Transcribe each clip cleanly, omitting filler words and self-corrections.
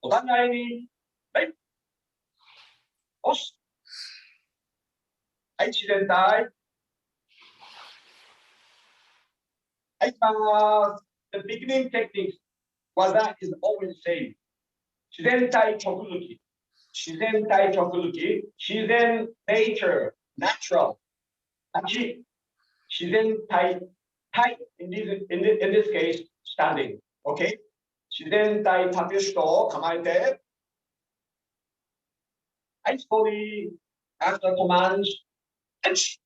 お互いに、はい。押す。はい、自然体。はい、the beginning technique,技 is always the same. 自然体直抜き。自然体直抜き。自然 nature, natural. 立ち。自然体。体 in this case, standing. Okay? 自然体タピシュと構えて。はい、slowly, after commands, touch.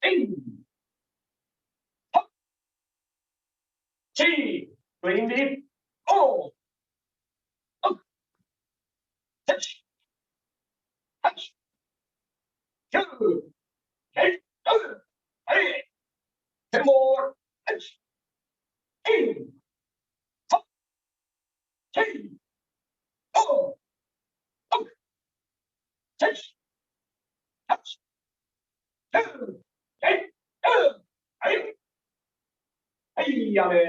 In. Hop. Chi. Breathing deep. Oh. Up. Touch. Touch. Two. Hey. Hey. 10 more. Touch. In. Hop. Chi. Oh. Up. Touch. Touch. Two. Hey. Hey. Hey. やめ。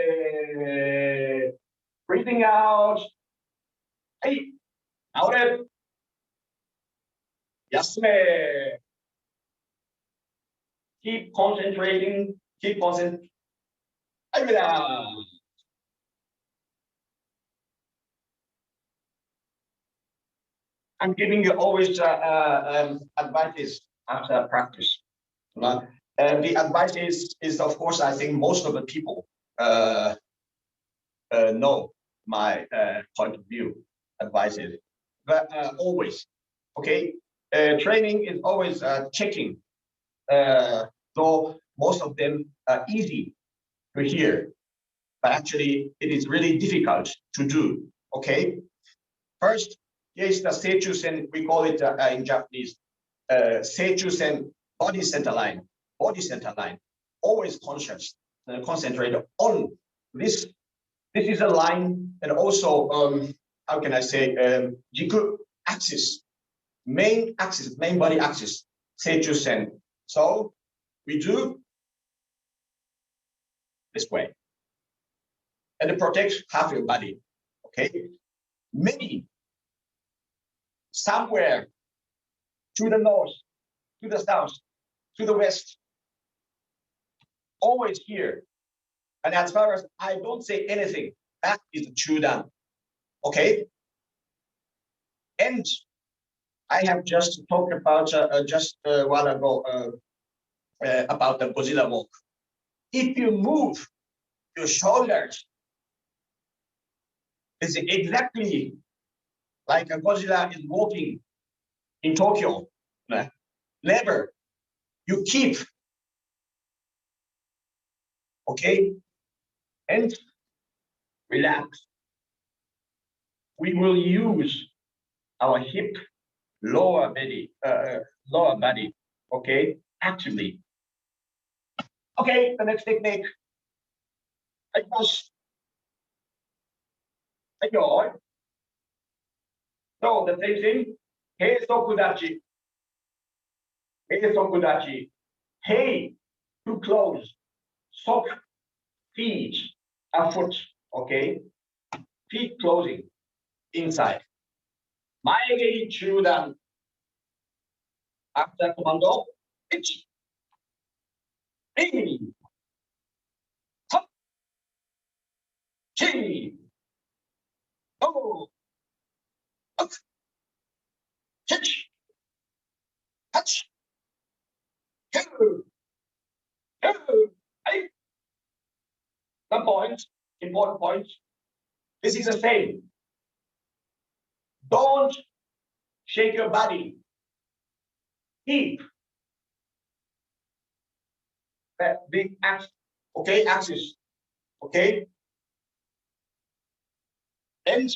Breathing out. はい。倒れ。休め。Keep concentrating. Keep concentrating. はい、みだ。I'm giving you always advice after practice. The advice is, of course, I think most of the people know my point of view, advices, but always, okay, training is always checking, though most of them are easy to hear, but actually it is really difficult to do, okay? First, here is the Seichusen, we call it in Japanese, Seichusen body center line, always conscious, concentrate on this. This is a line, and also, how can I say, jiku axis, main body axis, Seichusen. So we do this way, and it protects half your body, okay? Maybe somewhere to the north, to the south, to the west, always here. And as far as I don't say anything, that is true done. Okay? And I have just talked about just a while ago about the Godzilla walk. If you move your shoulders, it's exactly like a Godzilla is walking in Tokyo. Never. You keep. Okay? And relax. We will use our hip, lower body, okay, actively. Okay, the next technique. I was. So the same thing. Heisokudachi. Heisokudachi. Hey, too close. Sock, feet, a foot. Okay, feet closing inside. 前蹴り中段。After commando, 1、2、3、4、5、6、7、8、9、10、8. Some points, important points. This is the same. Don't shake your body. Keep that big axis, okay, axis, okay? And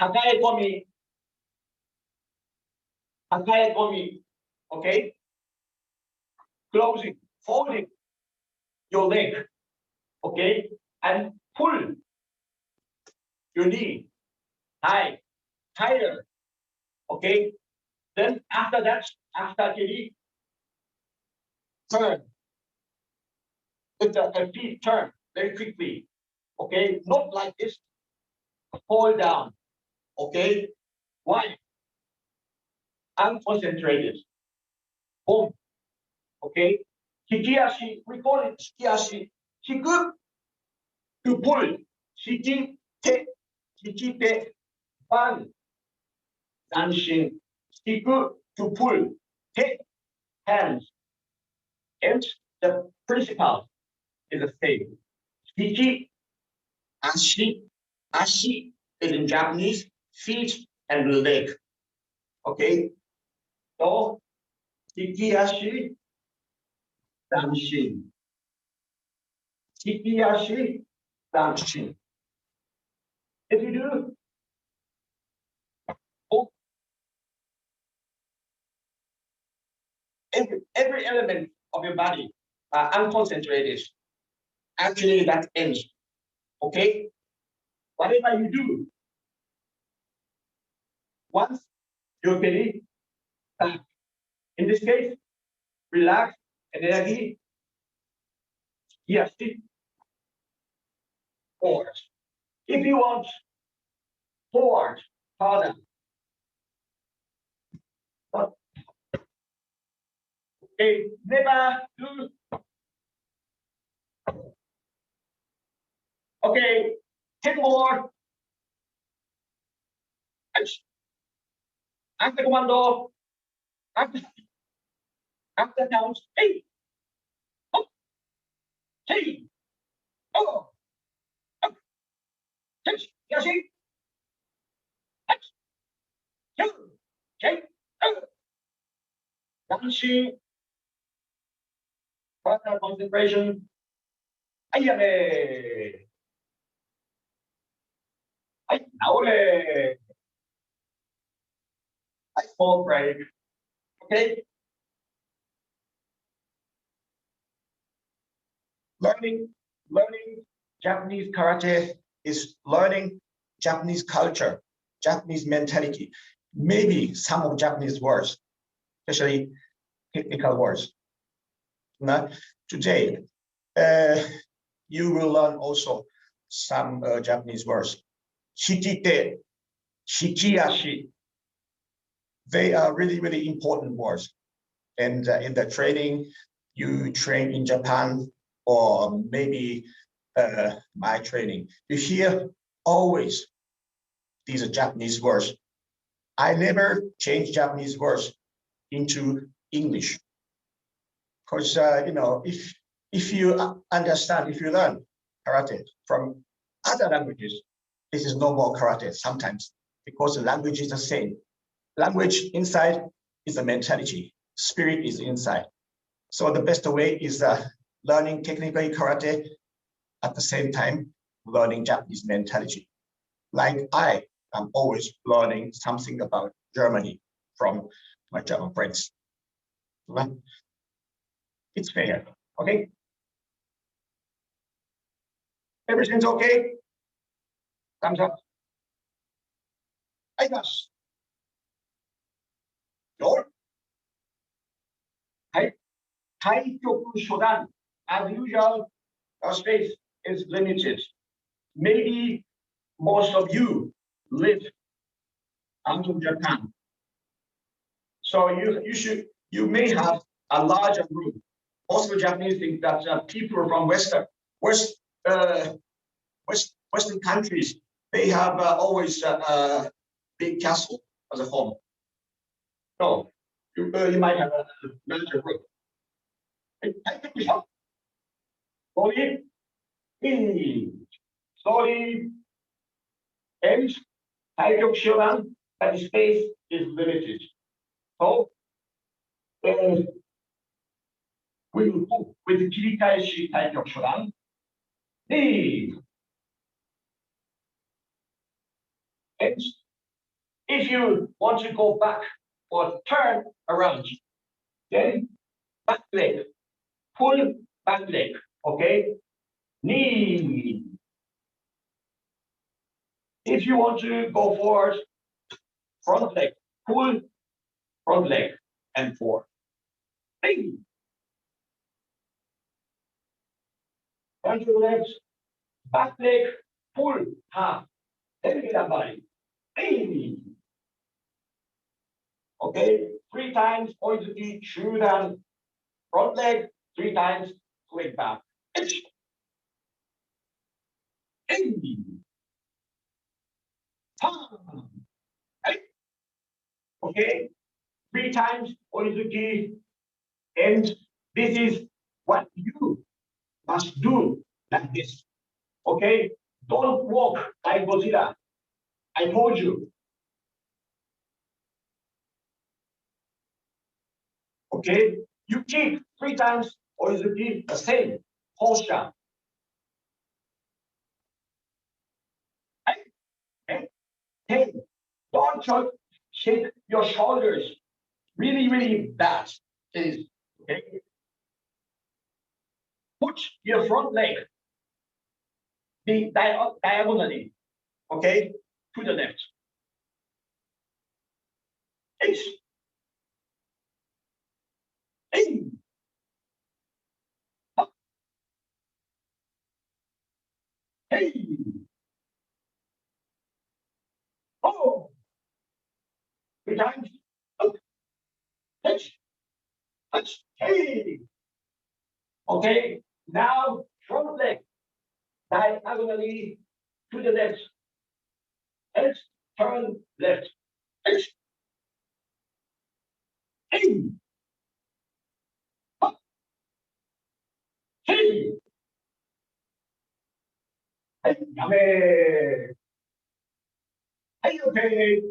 抱え込み, okay? Closing, folding your leg, okay? And pull your knee high, higher, okay? Then after that, after kiri, turn. Let the feet turn very quickly, okay? Not like this, hold down. Okay? Why? Unconcentrated. Boom. Okay? Hikiashi, we call it hikiashi. Hiku to pull. Hikite, hikite, ban. Danshin. Hiku to pull. Te, hands. And the principle is the same. Hiki, ashi. Ashi is in Japanese, feet and leg. Okay? So, hikiashi, danshin. Hikiashi, danshin. If you do oh, every element of your body unconcentrated, actually that ends. Okay? Whatever you do, once your belly back, in this case, relax, energy, yes, forward. If you want forward, harder. Okay, never do. Okay, 10 more. After commando, after, after count, hey, oh, hey, oh, oh, hey, yashi, two, okay, oh, dancing, further concentration, ayame, ay, naole, ay, small break, okay, learning Japanese karate is learning Japanese culture, Japanese mentality, maybe some of Japanese words, especially technical words. Now, today, you will learn also some Japanese words. Hikite, hikiashi. They are really, really important words. And in the training, you train in Japan, or maybe my training, you hear always these are Japanese words. I never change Japanese words into English, because if you understand, if you learn karate from other languages, this is no more karate sometimes, because the language is the same. Language inside is the mentality, spirit is inside. So the best way is learning technically karate at the same time learning Japanese mentality. Like I am always learning something about Germany from my German friends. It's fair, okay? Everything's okay? Thumbs up. I guess. Your Keiko-Kai Shodan, as usual, our space is limited. Maybe most of you live out of Japan. So you may have a larger room. Most of the Japanese think that people from Western countries, they have always a big castle as a home. No, you might have a larger room. Slowly, in, slowly, and Taikyo Shodan, that the space is limited. So we will move with Kirikaeshi Taikyo Shodan. And if you want to go back or turn around, then back leg, pull back leg, okay? Knee. If you want to go forward, front leg, pull, front leg, and forward. Knee. Turn your legs, back leg, pull, half, Everybody. Hey. Okay, 3 times oizuki, shudan, front leg, 3 times, swing back. Hey. Hey. Okay, 3 times oizuki, and this is what you must do like this. Okay, don't walk like Godzilla. I told you. Okay, you kick 3 times oizuki, the same posture. Hey, hey, hey, don't shake your shoulders. Really, really bad. Is okay. Put your front leg diagonally, okay, to the left. Hey, hey, up, hey, oh, 3 times, up, touch, touch, hey. Okay, now front leg diagonally to the left. Let's turn left. Hey, hey, up, hey, hey, yame. Hey, okay.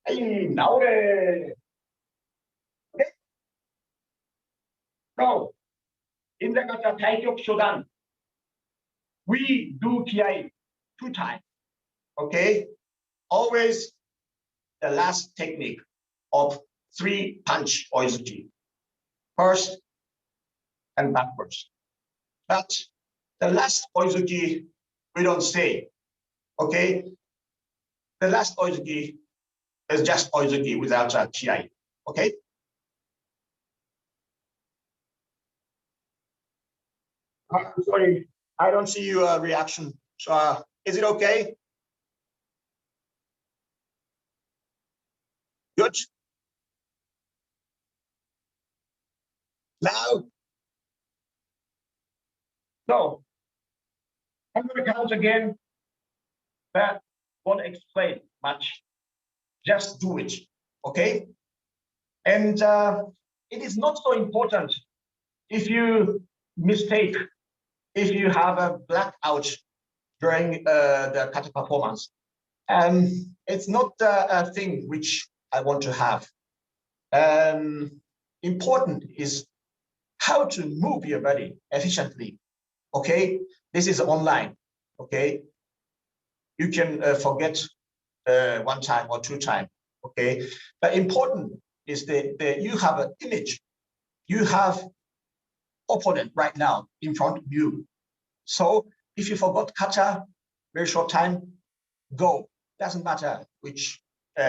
Hey, naore. Okay, now in the kata taikyoku shodan, we do ki 2 times. Okay, always the last technique of 3 punch oizuki, first and backwards. But the last oizuki, we don't say. Okay, the last oizuki is just oizuki without a ki. Okay. I'm sorry, I don't see your reaction. So is it okay? Good. Now, so I'm going to count again. That won't explain much. Just do it. Okay. And it is not so important if you mistake, if you have a blackout during the kata performance. It's not a thing which I want to have. Important is how to move your body efficiently. Okay, this is online. Okay, you can forget 1 time or 2 times. Okay, but important is that you have an image. You have opponent right now in front of you. So if you forgot kata, very short time, go. Doesn't matter which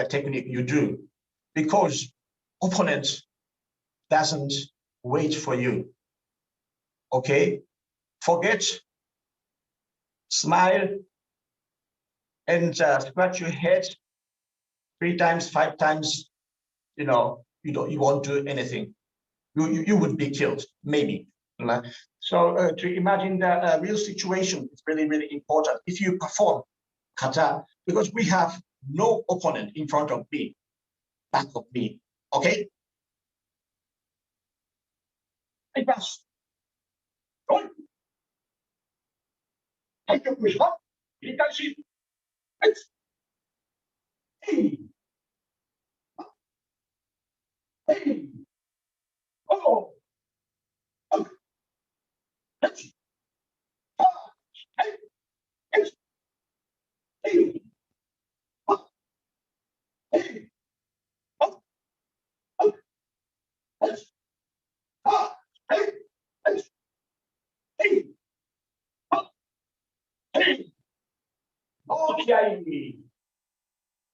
technique you do, because opponent doesn't wait for you. Okay, forget, smile, and scratch your head 3 times, 5 times. You won't do anything. You would be killed, maybe. So to imagine the real situation is really, really important. If you perform kata, because we have no opponent in front of me, back of me. Okay? I pass. Right? Take your push up. You can see. Hey. Hey. Oh. Oh. Hey. Hey. Hey. Oh. Hey. Oh. Oh. Hey. Ah. Hey. Hey. Hey. Oh. Hey. Okay.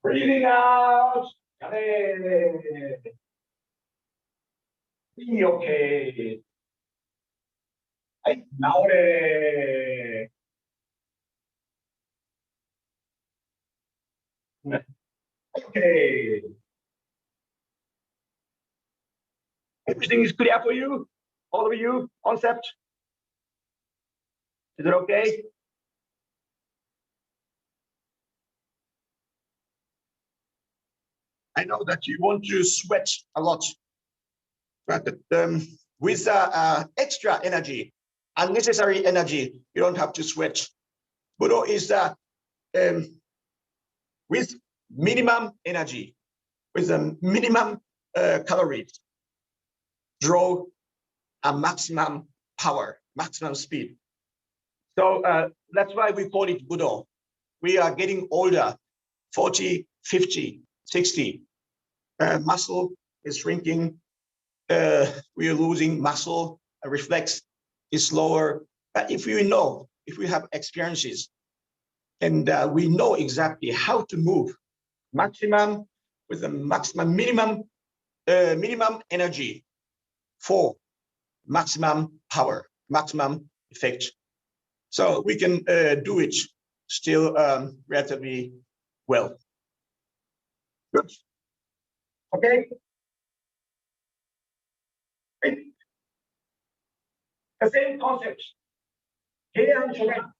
Breathing out. Be okay. Hey. Now. Okay. Everything is clear for you? All of you? Concept? Is it okay? I know that you want to sweat a lot, but with extra energy, unnecessary energy, you don't have to sweat. Budo is with minimum energy, with a minimum calories, draw a maximum power, maximum speed. So that's why we call it Budo. We are getting older, 40, 50, 60. Muscle is shrinking. We are losing muscle. A reflex is slower. But if we know, if we have experiences, and we know exactly how to move maximum with a maximum minimum energy for maximum power, maximum effect. So we can do it still relatively well. Good. Okay. The same concept. Here and Shogun,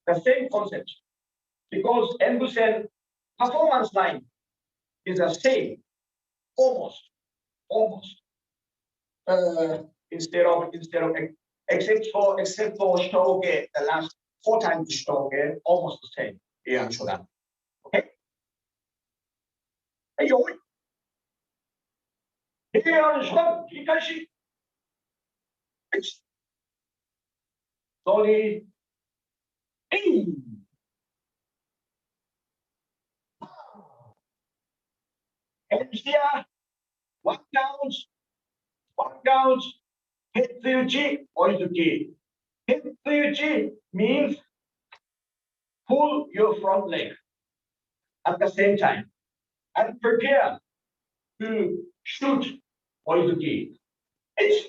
the same concept. Because Enbusen performance line is the same, almost. Instead of except for Shoge, the last 4 times Shoge, almost the same. Here and Shogun. Okay. Hey, yo. Here and Shogun, Hikashi. Slowly. Hey. And here, one count, Hetsuchi, Oizuki. Hetsuchi means pull your front leg at the same time and prepare to shoot Oizuki. It's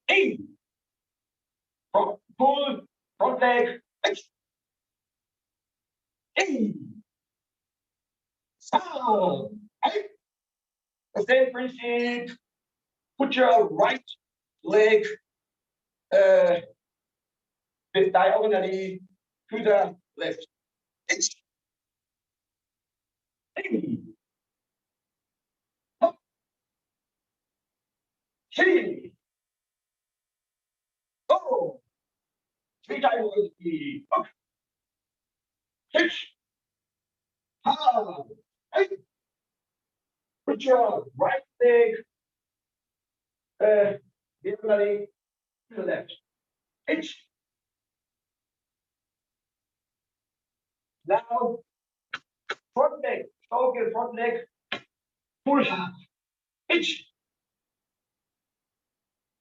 in. Pull front leg. It's in. Sound. The same principle. Put your right leg diagonally to the left. It's in. Three. Go. 3 times Oizuki. Up. 6. How? Put your right leg diagonally to the left. It's now front leg, shoulder, front leg, pull up. It's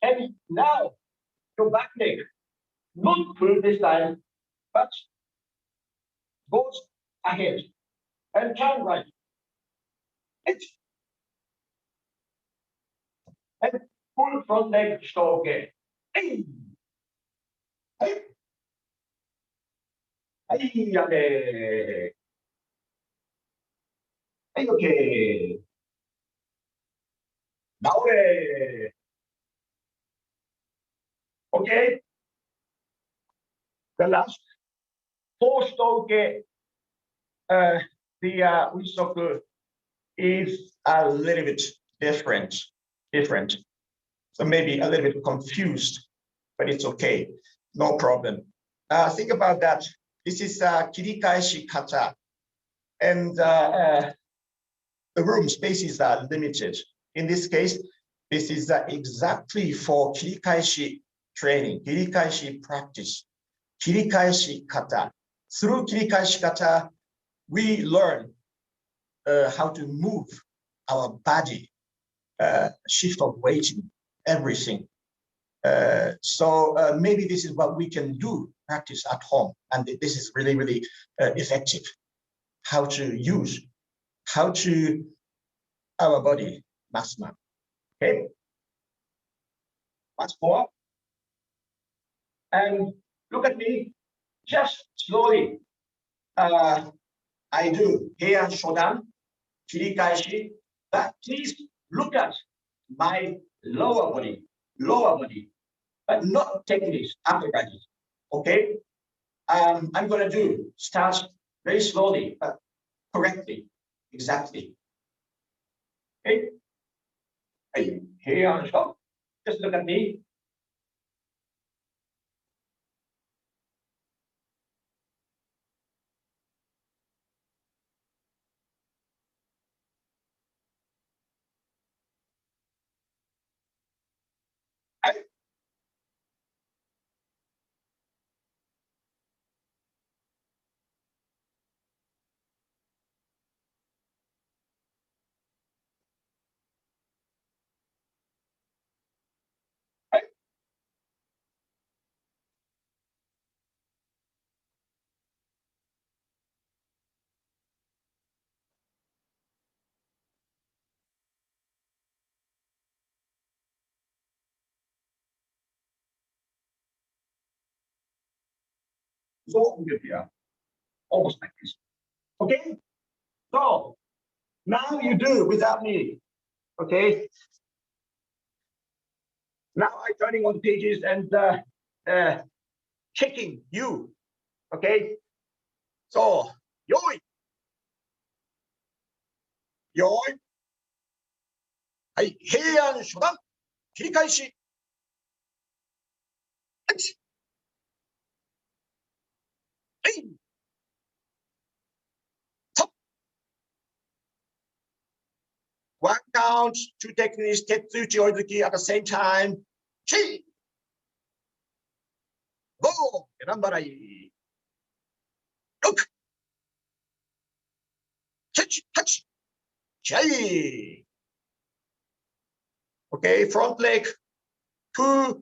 and now your back leg, not pull this time, but goes ahead and turn right. It's and pull front leg, shoulder. Hey, hey, hey, hey, okay. Now, okay. The last 4 stroke, the Usoku is a little bit different. So maybe a little bit confused, but it's okay, no problem. Think about that. This is kirikaeshi kata, and the room spaces are limited. In this case, this is exactly for kirikaeshi training, kirikaeshi practice, kirikaeshi kata. Through kirikaeshi kata, we learn how to move our body, shift of weighting, everything. So maybe this is what we can do, practice at home. And this is really, really effective. How to use, how to our body maximum. Okay. Once more. And look at me. just slowly, I do Heian Shodan, Kirikaishi, but please look at my lower body, but not techniques, uppercuts. Okay? I'm gonna do start very slowly, but correctly, exactly. Okay? Hey, Heian Shodan. Just look at me. So ungefähr, almost like this. Okay? So now you do without me. Okay? Now I'm turning on pages and checking you. Okay? So, yoi, yoi, はい、平安初段、切り返し、はい、stop. One count, two techniques, Tetsuchi Oizuki at the same time. Chi, go, 選ばない。6、7、8、気合い。Okay, front leg to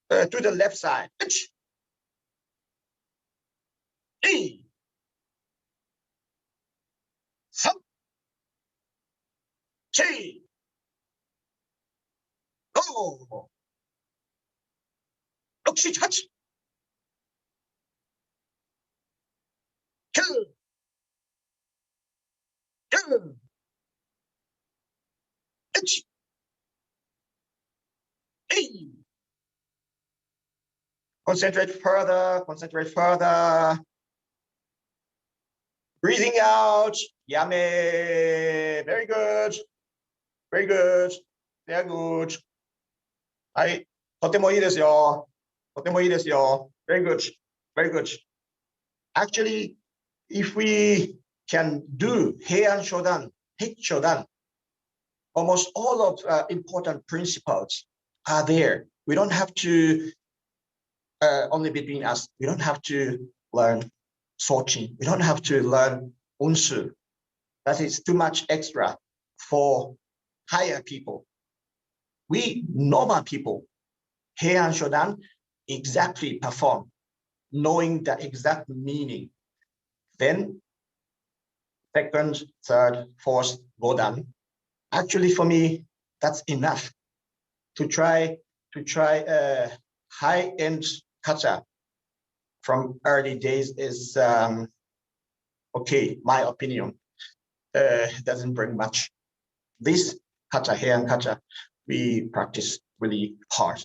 the left side. 1、2、3、4、5、6、7、8、9、10、1、2。Concentrate further, concentrate further. Breathing out, yame. Very good. Very good. Very good. はい。とてもいいですよ。とてもいいですよ。Very good. Very good. Actually, if we can do Heian Shodan, Hit Shodan, almost all of important principles are there. We don't have to, only between us, we don't have to learn Sochi. We don't have to learn Unsu. That is too much extra for higher people. We normal people, Heian Shodan, exactly perform, knowing the exact meaning. Then second, third, fourth, Godan. Actually, for me, that's enough to try high-end kata from early days is okay. My opinion doesn't bring much. This kata, Heian kata, we practice really hard,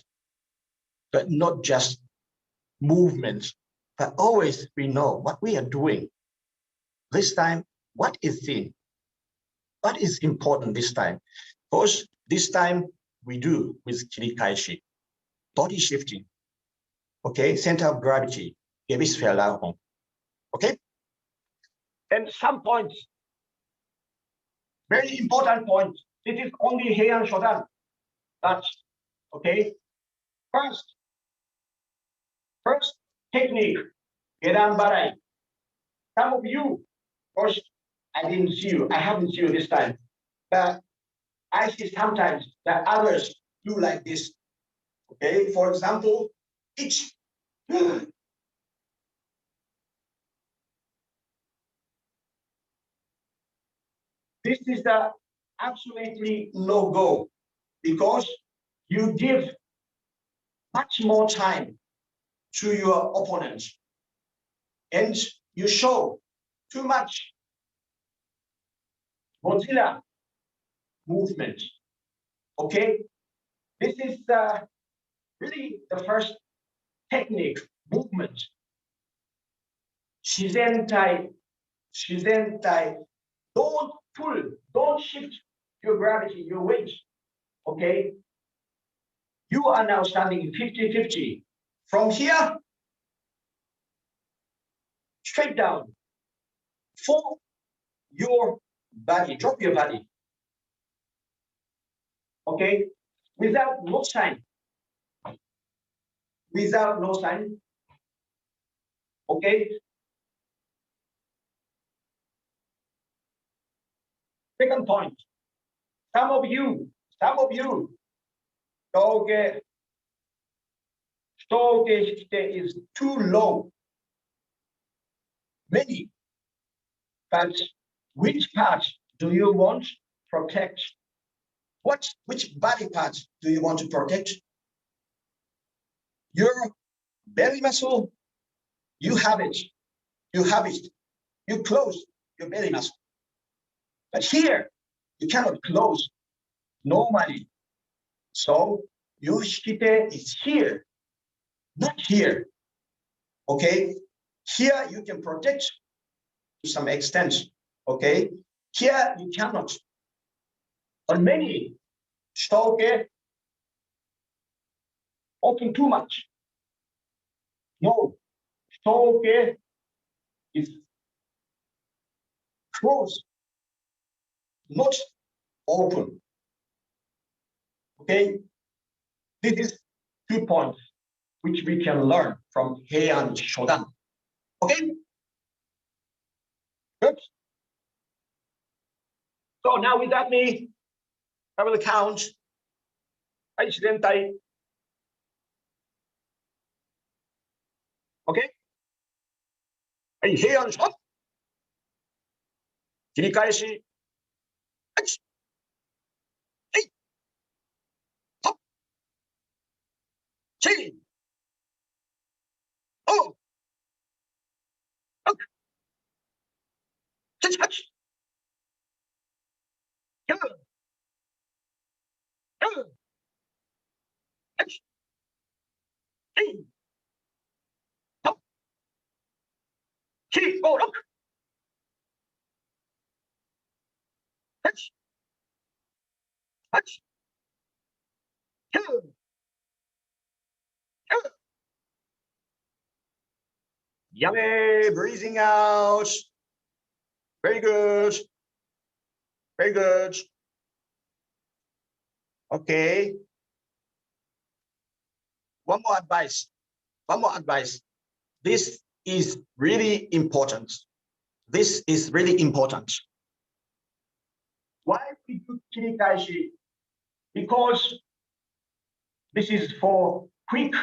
but not just movement, but always we know what we are doing. This time, what is seen? What is important this time? Because this time we do with kirikaishi, body shifting, okay, center of gravity, hemisphere lahon, okay? And some points, very important points. This is only Heian Shodan. That's okay. First technique, Gedan Barai. Some of you, of course, I didn't see you. I haven't seen you this time. But I see sometimes that others do like this. Okay, for example, each. This is the absolutely no-go because you give much more time to your opponent. and you show too much Mozilla movement. Okay, this is really the first technique movement. Shizentai, shizentai. Don't pull, don't shift your gravity, your weight. Okay, you are now standing 50-50. From here, straight down. For your body, drop your body. Okay, without no sign. Without no sign. Okay. Second point. Some of you, shoge is too low. Many. But which part do you want to protect? Which body part do you want to protect? Your belly muscle, you have it. You have it. You close your belly muscle. But here, you cannot close normally. So Yoshikite is here, not here. Okay? Here you can protect to some extent. Okay? Here you cannot. On many shoge open too much. No, shoge is closed, not open. Okay? This is 2 points which we can learn from Heian Shodan. Okay? Good. So now without me, I will count. Okay? Heian Shodan. 切り返し。チェイオーチェチハチキューキューハチチェイトキリ5、6ハチハチキューキューやべー breathing out. Very good. Very good. Okay. One more advice. One more advice. This is really important. This is really important. Why we do kirikaishi? Because this is for quick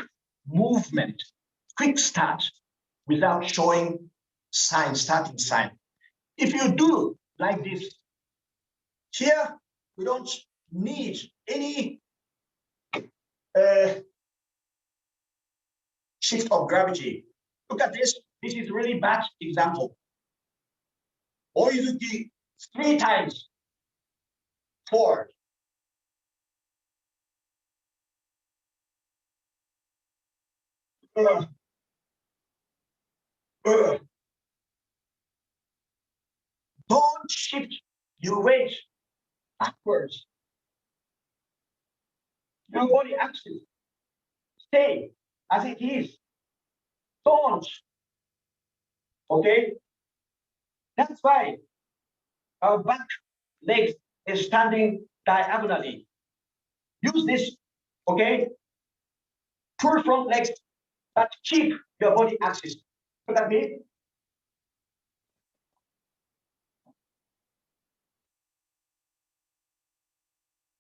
movement, quick start without showing sign, starting sign. If you do like this, here we don't need any shift of gravity. Look at this. This is really bad example. Oizuki 3 times forward. Don't shift your weight backwards. Your body axis stay as it is. Don't. Okay? That's why our back legs is standing diagonally. Use this, okay? Pull front legs, but keep your body axis. Look at me.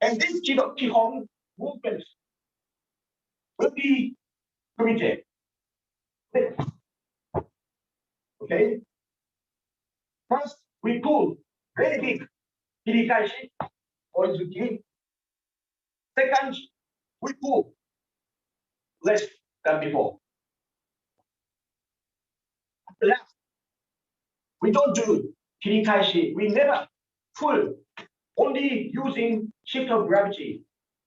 And this Kihon movement will be committed. Okay? First, we pull very big kirikaishi, oizuki. Second, we pull less than before. left. We don't do kirikaishi. We never pull. Only using shift of gravity,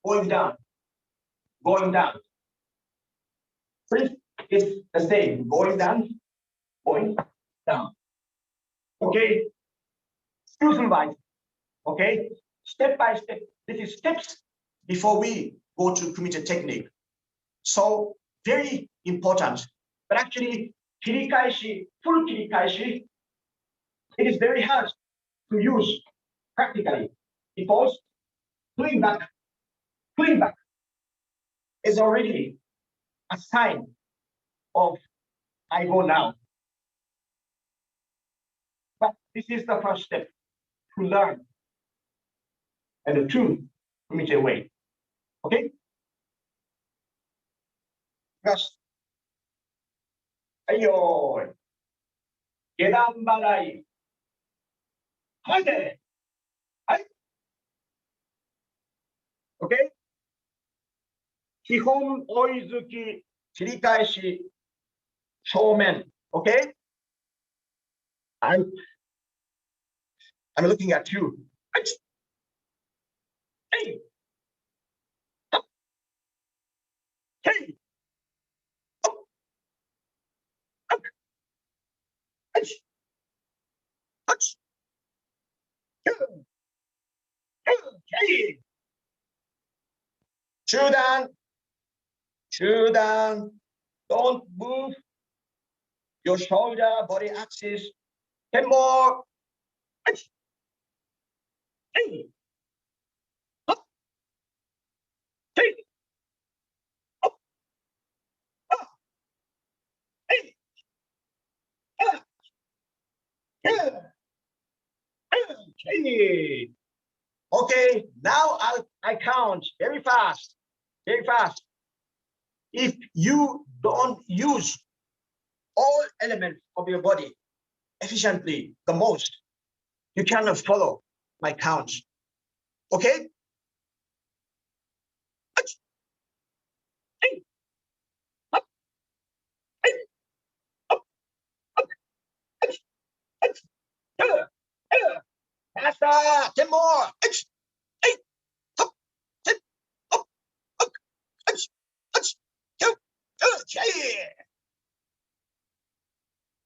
going down, going down. First is the same, going down, going down. Okay, fusion-wise. Okay, step by step. This is steps before we go to committed technique. So very important. But actually, kirikaishi, full kirikaishi, it is very hard to use practically because doing back is already a sign of I go now. But this is the first step to learn and to commit a way. Okay? First, ayo, 계단 바라이, 하대, 아이. Okay? 基本追いつき、切り返し、正面。Okay? I'm looking at you. Hey! Up! Hey! Up! Up! Hey! Touch! Hey! Shoot don't move your shoulder, body axis. 10 more. Hey. Up. Hey. Up. Up. Hey. Up. Yeah. Okay. Okay, now I count very fast, very fast. If you don't use all elements of your body efficiently, the most, you cannot follow my count. Okay? Hey. Up. Hey. Up. Up. Faster. 10 more. Hey. Up. 10. Up. Up. Okay.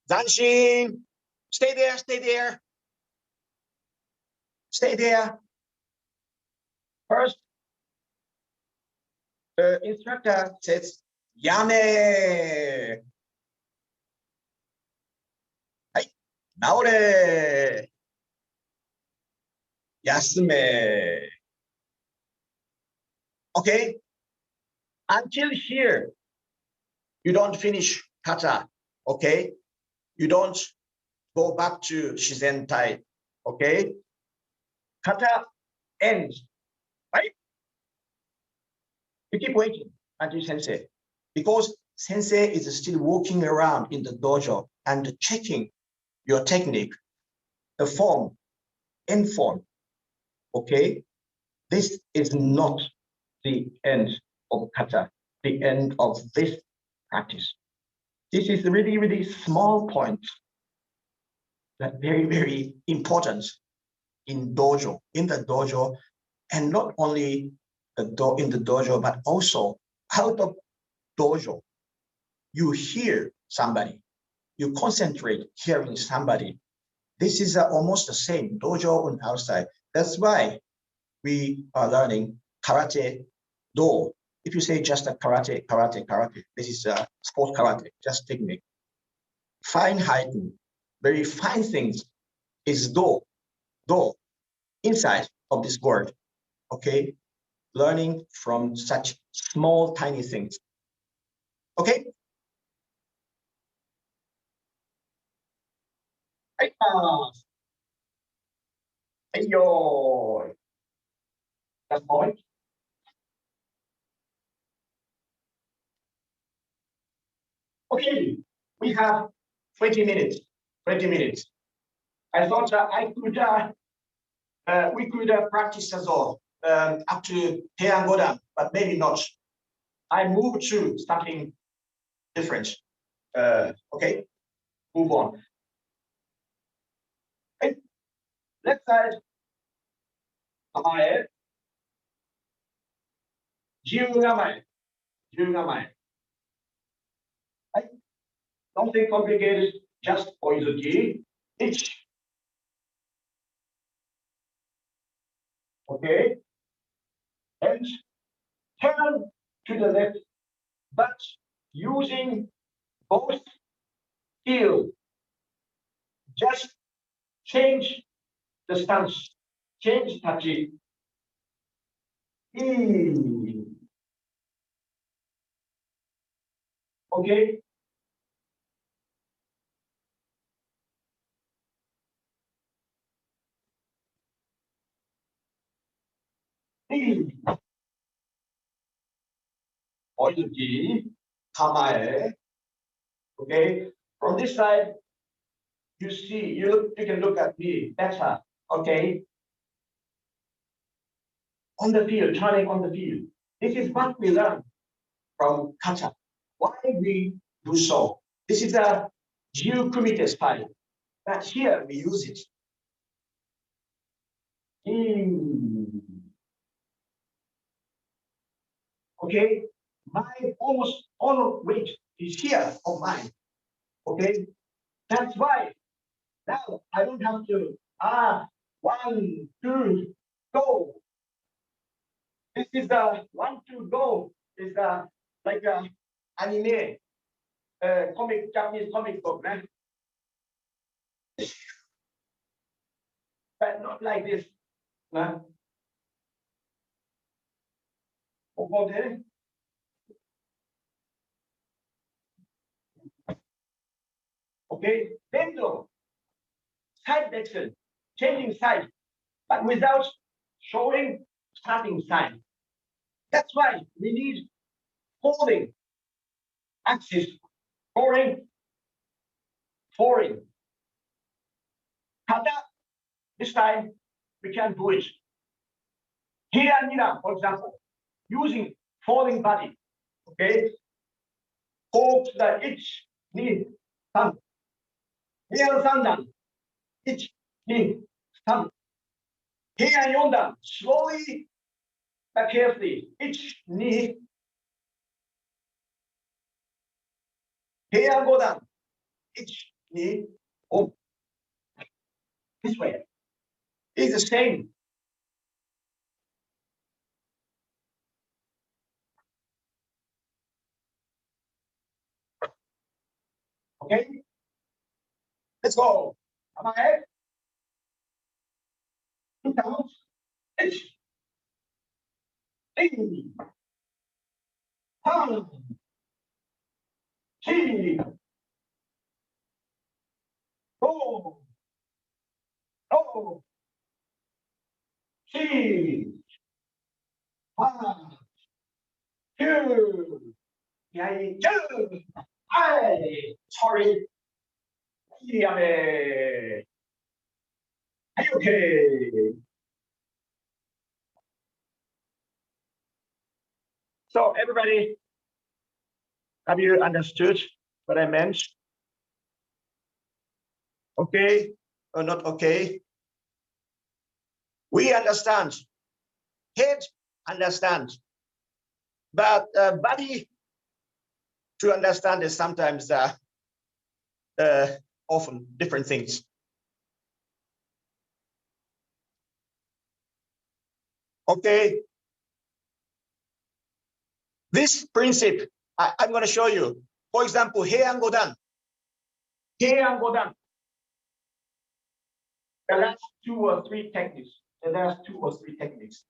Zanshin. Stay there, stay there. Stay there. First, the instructor says, Yame. Hey, naore. Yasume. Okay. Until here, you don't finish kata. Okay. You don't go back to Shizentai. Okay. Kata ends. Right? You keep waiting until sensei, because sensei is still walking around in the dojo and checking your technique, the form, end form. Okay, this is not the end of kata, the end of this practice. This is really, really small point that very, very important in dojo, in the dojo, and not only in the dojo, but also out of dojo. You hear somebody, you concentrate hearing somebody. This is almost the same, dojo and outside. That's why we are learning karate do. If you say just a karate, this is a sport karate, just technique. Fine heightened, very fine things is do, inside of this word, okay? Learning from such small, tiny things, okay? Hey, yo, that's point. Okay, we have 20 minutes, 20 minutes. I thought we could practice as well up to Heian but maybe not. I moved to something different. Okay, move on. Okay. Left side. Amae. Jiunamae. Jiunamae. Right? Something complicated, just oizuki. Each. Okay. And turn to the left, but using both heel. Just change the stance. Change tachi. Okay. Oizuki. Kamae. Okay. From this side, you see, you can look at me better. Okay. On the field, turning on the field. This is what we learn from kata. Why we do so? This is a Jiu Kumite style, but here we use it. Okay, my almost all weight is here of mine. Okay, that's why now I don't have to 1, 2, go. This is the 1, 2, go. Is like a anime, comic, Japanese comic book, man. But not like this. Okay. Okay. Bendo, side action, changing side, but without showing starting side. That's why we need folding axis, foreign. Kata, this time we can do it. Here and Nira, for example, using falling body. Okay. Hold the itch, knee, thumb. Here Sandan, itch, knee, thumb. Here Yondan, slowly but carefully. Itch, knee. Here Godan, itch, knee, oh. This way. It's the same. Okay? Let's go. Am I ahead? 2 counts. Itch. Ding. Hum. Chi. Go. Oh. Chi. One. Two. Yay. Two. I. Sorry. Yame. Okay. So everybody, have you understood what I meant? Okay or not okay? We understand. Head understand. But body to understand is sometimes often different things. Okay. This principle, I'm going to show you. For example, Heian Godan. Heian Godan. The last 2 or 3 techniques. The last 2 or 3 techniques.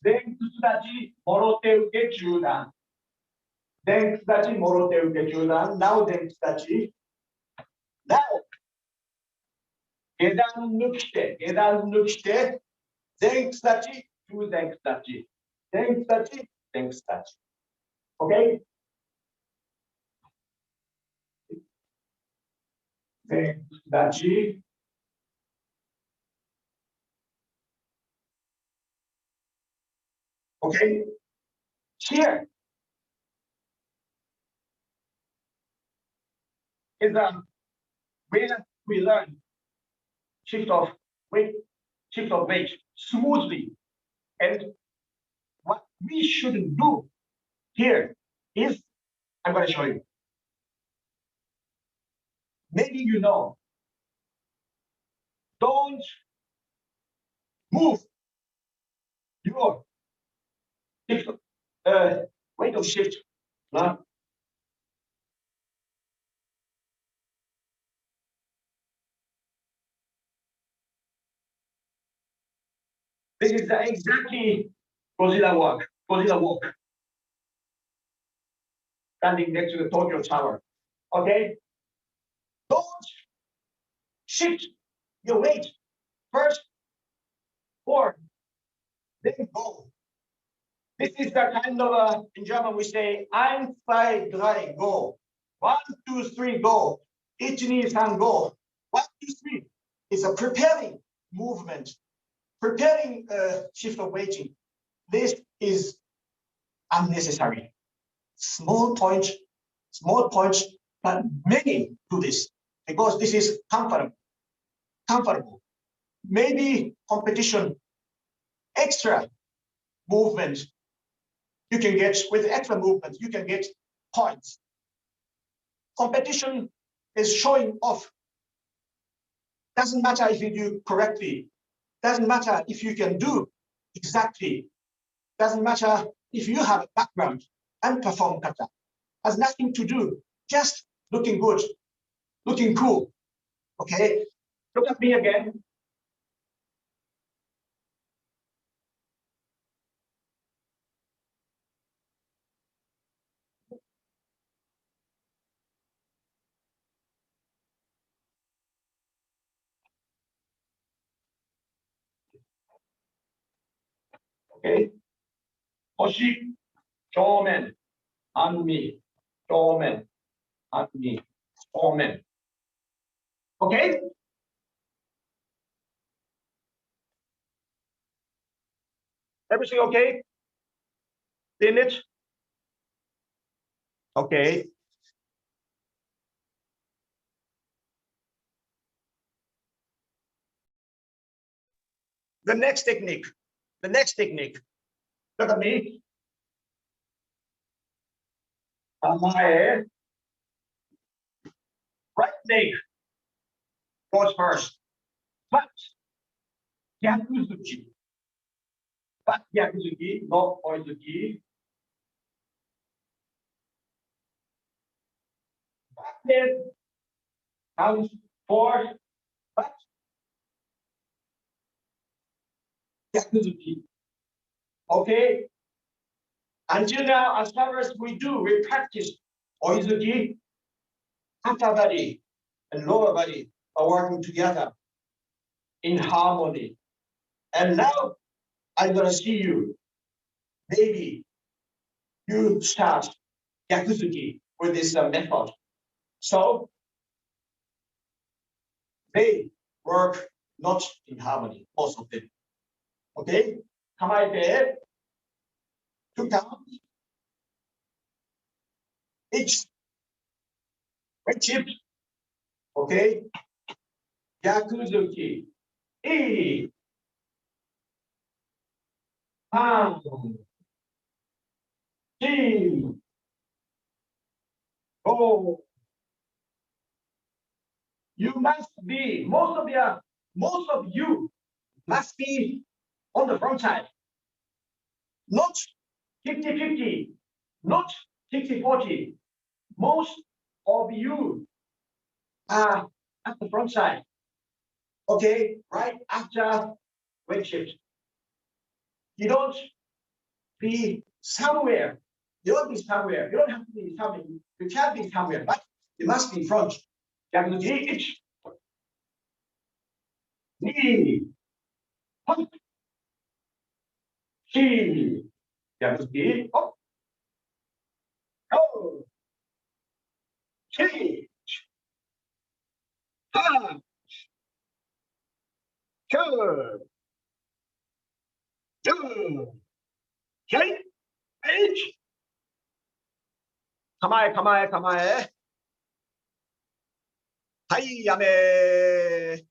Then Tsudachi, Morote Uke Judan. Then Tsudachi, Morote Uke Judan. Now then Tsudachi. Now, Gedan Nukite, then Tsudachi, to then Tsudachi. Then Tsudachi, then Tsudachi. Okay? Then Tsudachi. Okay? Here. is where we learn shift of weight, smoothly. And what we should do here is, I'm going to show you. Maybe you know, don't move your shift, weight of shift. No? This is exactly Godzilla walk, standing next to the Tokyo Tower. Okay? Don't shift your weight first, forward, then go. This is the kind of, in German we say, 1, 2, 3, go. 1, 2, 3, go. 1, 2, 3, go. 1, 2, 3 is a preparing movement, preparing shift of weighting. This is unnecessary. Small point, but many do this because this is comfortable. Maybe competition, extra movement, you can get, with extra movement, you can get points. Competition is showing off. Doesn't matter if you do correctly. Doesn't matter if you can do exactly. Doesn't matter if you have a background and perform kata. Has nothing to do. Just looking good, looking cool. Okay? Look at me again. Okay? Hoshi, 正面, Anmi, 正面, Anmi, 正面. Okay? Everything okay? In it? Okay. The next technique. Look at me. My right leg goes first. But Yakuzuki. But Yakuzuki, not Oizuki. Back leg comes forward. But Yakuzuki. Okay? Until now, as far as we practice Oizuki, upper body and lower body are working together in harmony. And now I'm going to see you. Maybe you start Yakuzuki with this method. So they work not in harmony, both of them. Okay? Kamaite, 2 counts. Each red chip. Okay? Yakuzuki. E. Pound. G. Oh. You must be, most of you must be on the front side. Not 50-50, not 60-40. Most of you are at the front side. Okay, right after weight shift. You don't be somewhere. You don't be somewhere. You don't have to be somewhere. You can't be somewhere, but you must be in front. Yakuzuki, knee, pump, chi, Yakuzuki, up, go, chi, ha, curve, do, okay, H, kamae, kamae, kamae, Hi, Yame.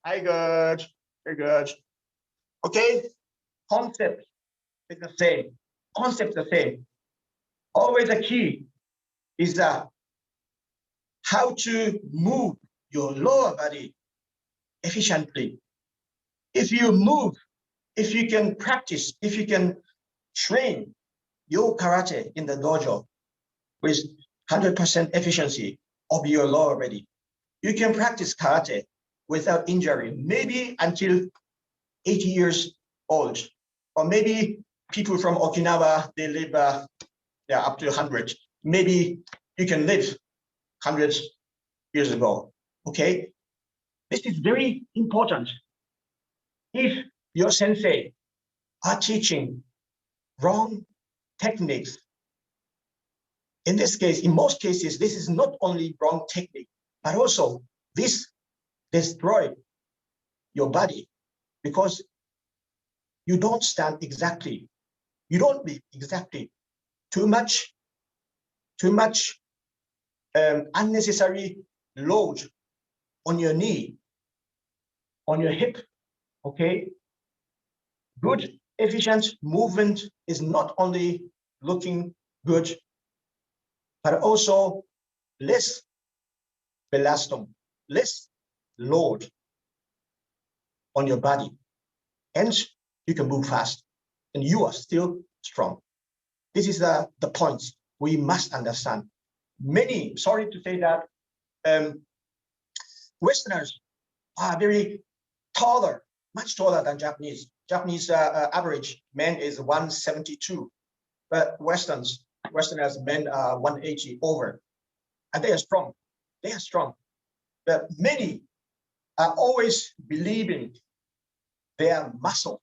Hi, good. Very good. Okay, concept is the same. Concept is the same. Always the key is how to move your lower body efficiently. If you move, if you can practice, if you can train your karate in the dojo with 100% efficiency of your lower body, you can practice karate without injury, maybe until 80 years old, or maybe people from Okinawa, they live up to 100. Maybe you can live hundreds years ago. Okay, this is very important. If your sensei are teaching wrong techniques, in this case, in most cases, this is not only wrong technique, but also this destroy your body because you don't stand exactly. You don't be exactly too much unnecessary load on your knee, on your hip. Okay, good efficient movement is not only looking good, but also less belasting, less load on your body. Hence, you can move fast and you are still strong. This is the point we must understand. Many, sorry to say that, Westerners are very taller, much taller than Japanese. Japanese average man is 172, but Westerners men are 180 over, and they are strong. They are strong, but many are always believing their muscle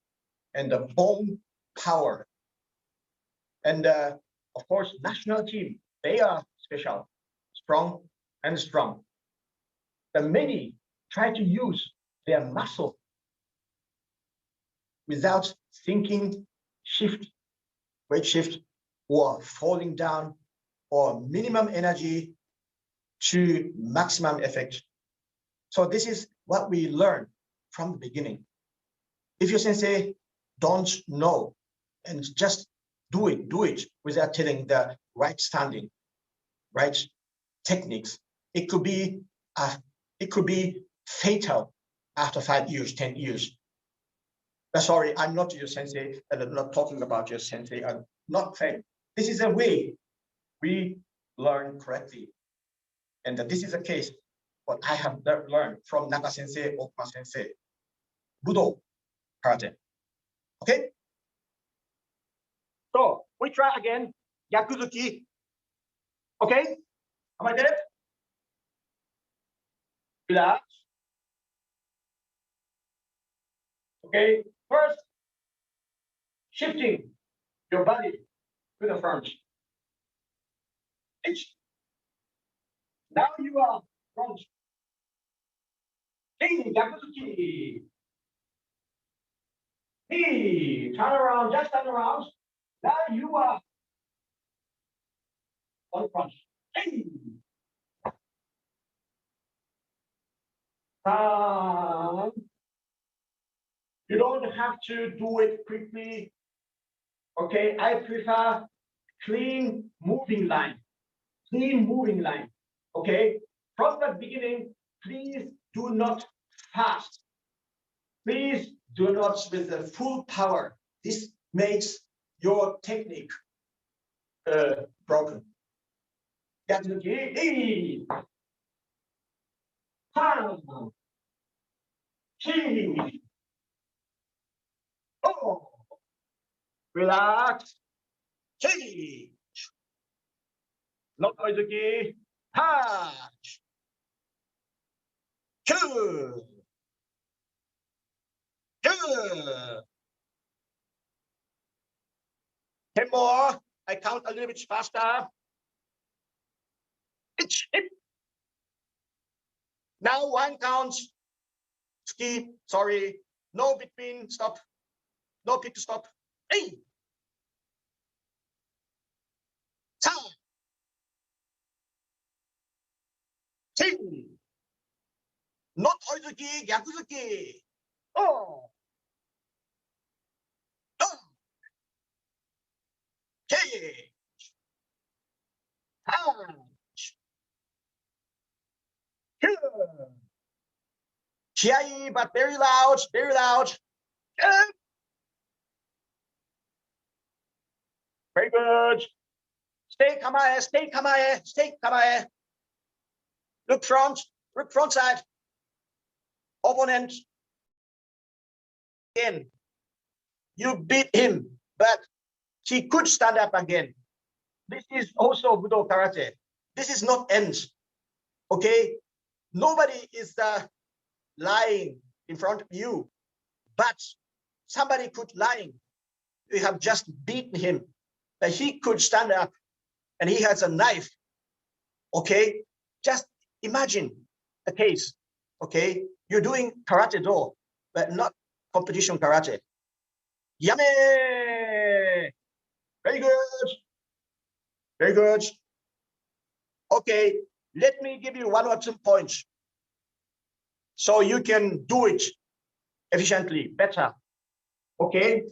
and the bone power. And of course, national team, they are special, strong and strong. But many try to use their muscle without thinking shift, weight shift, or falling down, or minimum energy to maximum effect. So this is what we learn from the beginning. If your sensei don't know and just do it without telling the right standing, right techniques, it could be fatal after 5 years, 10 years. Sorry, I'm not your sensei, and I'm not talking about your sensei. I'm not saying this is a way we learn correctly, and this is a case what I have learned from Naka Sensei, Okuma Sensei, Budo Karate. Okay, so we try again, Yakuzuki. Okay, am I there? Relax. Okay, first shifting your body to the front. Now you are front. Hey, Yakuzuki. Hey, turn around, just turn around. Now you are on front. Hey. You don't have to do it quickly. Okay, I prefer clean moving line. Clean moving line. Okay, from the beginning, please do not fast. Please do not with the full power. This makes your technique broken. Oh, relax. Not Oizuki. Touch. Good. Good. 10 more. I count a little bit faster. Now one count. Skip. Sorry. No between. Stop. No pick to stop. Hey. Time. Two. Not oizuki, gyakuzuki. Oh. Oh. Okay. Punch. Good. Chiai, but very loud, very loud. Good. Very good. Stay kamae, stay kamae, stay kamae. Look front side. Opponent. Again. You beat him, but he could stand up again. This is also Budo Karate. This is not ends. Okay? Nobody is lying in front of you, but somebody could lying. You have just beaten him, but he could stand up and he has a knife. Okay? Just imagine a case. Okay? You're doing karate do, but not competition karate. Yame! Very good. Very good. Okay, let me give you 1 or 2 points so you can do it efficiently, better. Okay?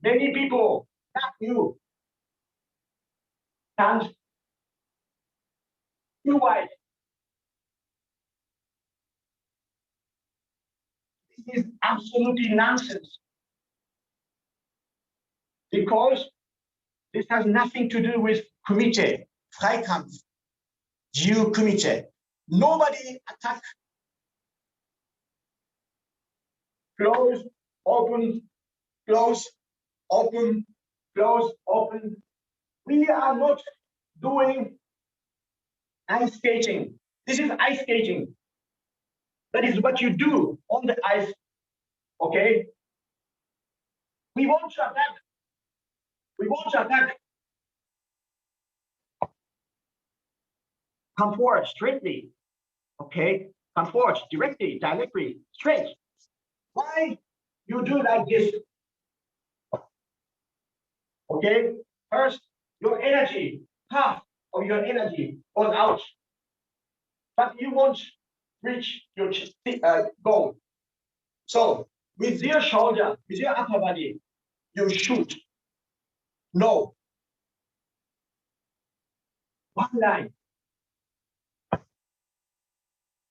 Many people, not you, stand too wide. This is absolutely nonsense. Because this has nothing to do with kumite, Freikampf, Jiu kumite. Nobody attack. Close, open, close, open, close, open. We are not doing ice skating. This is ice skating. That is what you do on the ice. Okay? We want to attack. We want to attack. Come forward straightly. Okay? Come forward directly, straight. Why you do like this? Okay? First, your energy, half of your energy goes out. But you won't reach your goal. So, with your shoulder, with your upper body, you shoot. No. One line.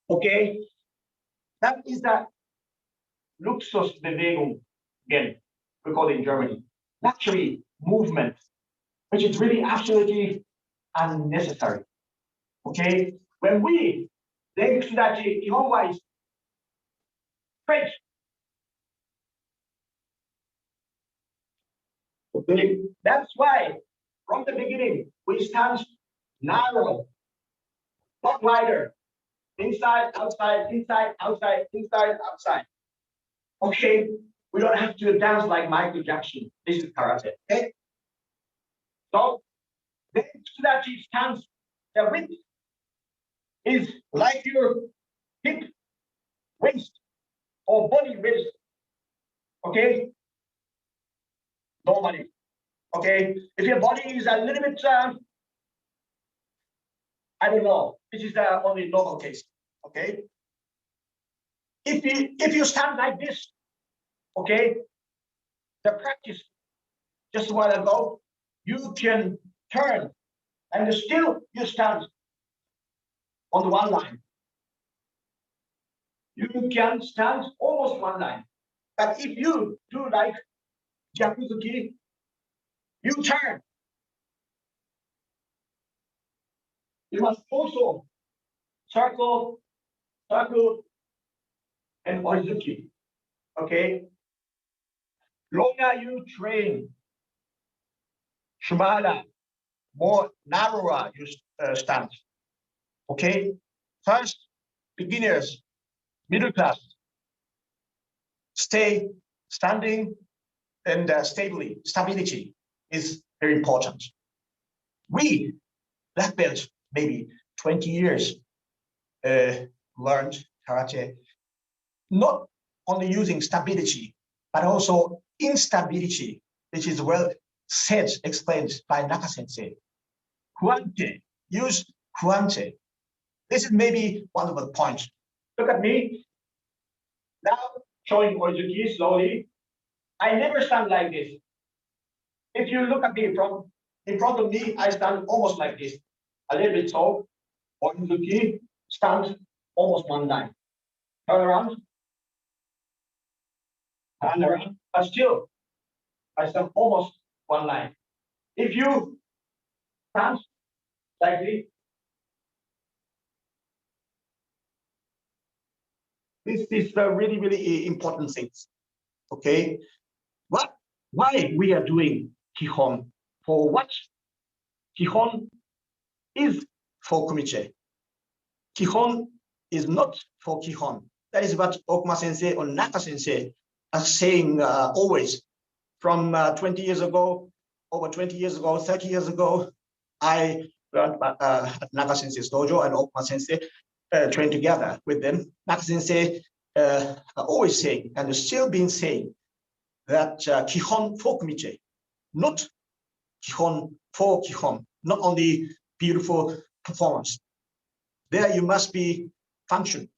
Okay? That is the Luxusbewegung, again, we call it in Germany. Luxury movement, which is really absolutely unnecessary. Okay? When we think that Ihonwa is straight. Okay? That's why from the beginning we stand narrow, not wider. Inside, outside, inside, outside, inside, outside. Okay? We don't have to dance like Michael Jackson. This is karate. Okay? So the Tsudachi stance, the width is like your hip, waist, or body width. Okay? Normally. Okay? If your body is a little bit, I don't know. This is the only normal case. Okay? If you stand like this, okay, the practice just a while ago, you can turn and still you stand on the one line. You can stand almost one line. But if you do like Jakuzuki, you turn. You must also circle, circle, and Oizuki. Okay? Longer you train, smaller, more narrower you stand. Okay? First, beginners, middle class, stay standing and stability is very important. We, black belts, maybe 20 years, learned karate, not only using stability, but also instability, which is well said, explained by Naka Sensei. Kuante, use kuante. This is maybe one of the points. Look at me. Now showing Oizuki slowly. I never stand like this. If you look at me from in front of me, I stand almost like this. A little bit so. Oizuki, stand almost one line. Turn around. Turn around. But still, I stand almost one line. If you stand like this is really, really important things. Okay. Why we are doing Kihon? For what? Kihon is for Kumiche. Kihon is not for Kihon. That is what Okuma Sensei or Naka Sensei are saying always. From 20 years ago, over 20 years ago, 30 years ago, I learned at Naka Sensei's dojo and Okuma Sensei trained together with them. Naka Sensei are always saying, and still been saying, that Kihon for Kumiche, not Kihon for Kihon, not only beautiful performance. There you must be function.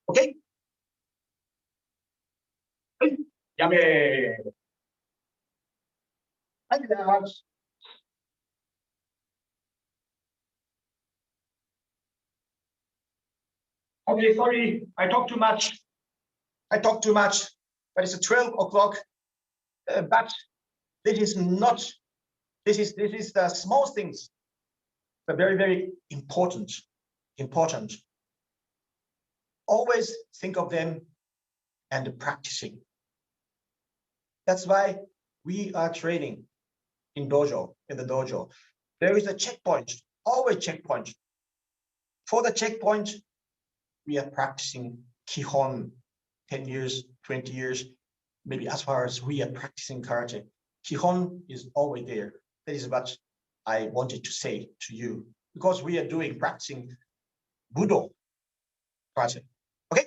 Okay? Yummy. Thank you very much. Okay, sorry, I talk too much. But it's 12 o'clock. But this is not. This is the small things, but very, very important. Important. Always think of them and practicing. That's why we are training in the dojo. There is a checkpoint, always checkpoint. For the checkpoint, we are practicing Kihon 10 years, 20 years, maybe as far as we are practicing karate. Kihon is always there. That is what I wanted to say to you, because we are practicing Budo karate. Okay?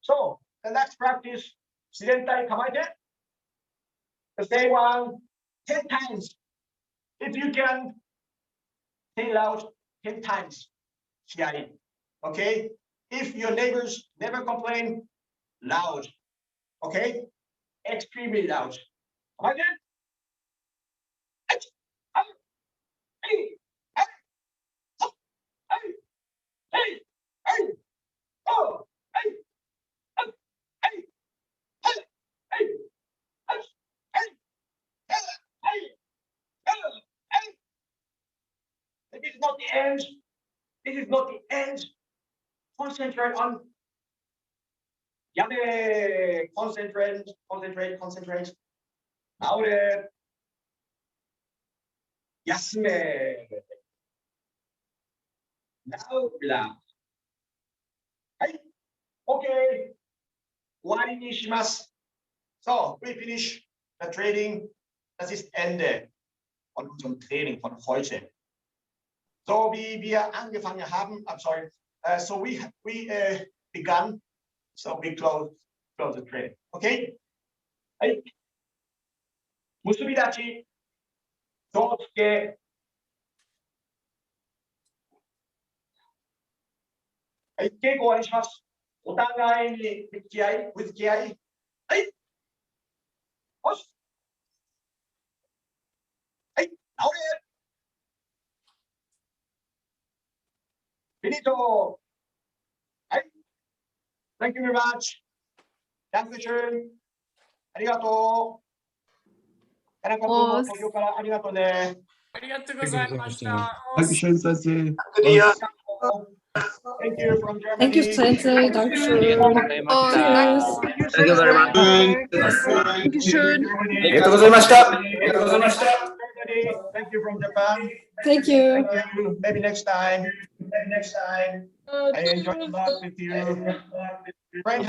So the next practice, Shirentai Kamaite. The same one 10 times. If you can say loud 10 times, Shiari. Okay? If your neighbors never complain, loud. Okay? Extremely loud. Okay? This is not the end. This is not the end. Concentrate on Yame. Concentrate. Louder. Yasume. Now relax. Hey. Okay. 終わりにします. So we finish the training. Das ist Ende von unserem Training von heute. So wie wir angefangen haben, I'm sorry. So we began. So we close the training. Okay? Hey. Musubidachi. Sosuke.はい、稽古終わりします。お互いに向き合い。はい。よし。はい、直れ。Finito. はい。Thank you very much. Dankeschön. ありがとう。田中君も東京からありがとうね。ありがとうございました。Dankeschön, Sensei. Thank you from Germany. Thank you, Sensei. Dankeschön. Cheers. Thank you very much. Dankeschön. Thank you from Japan. Thank you. Thank you. Maybe next time. I enjoyed a lot with you. Friend,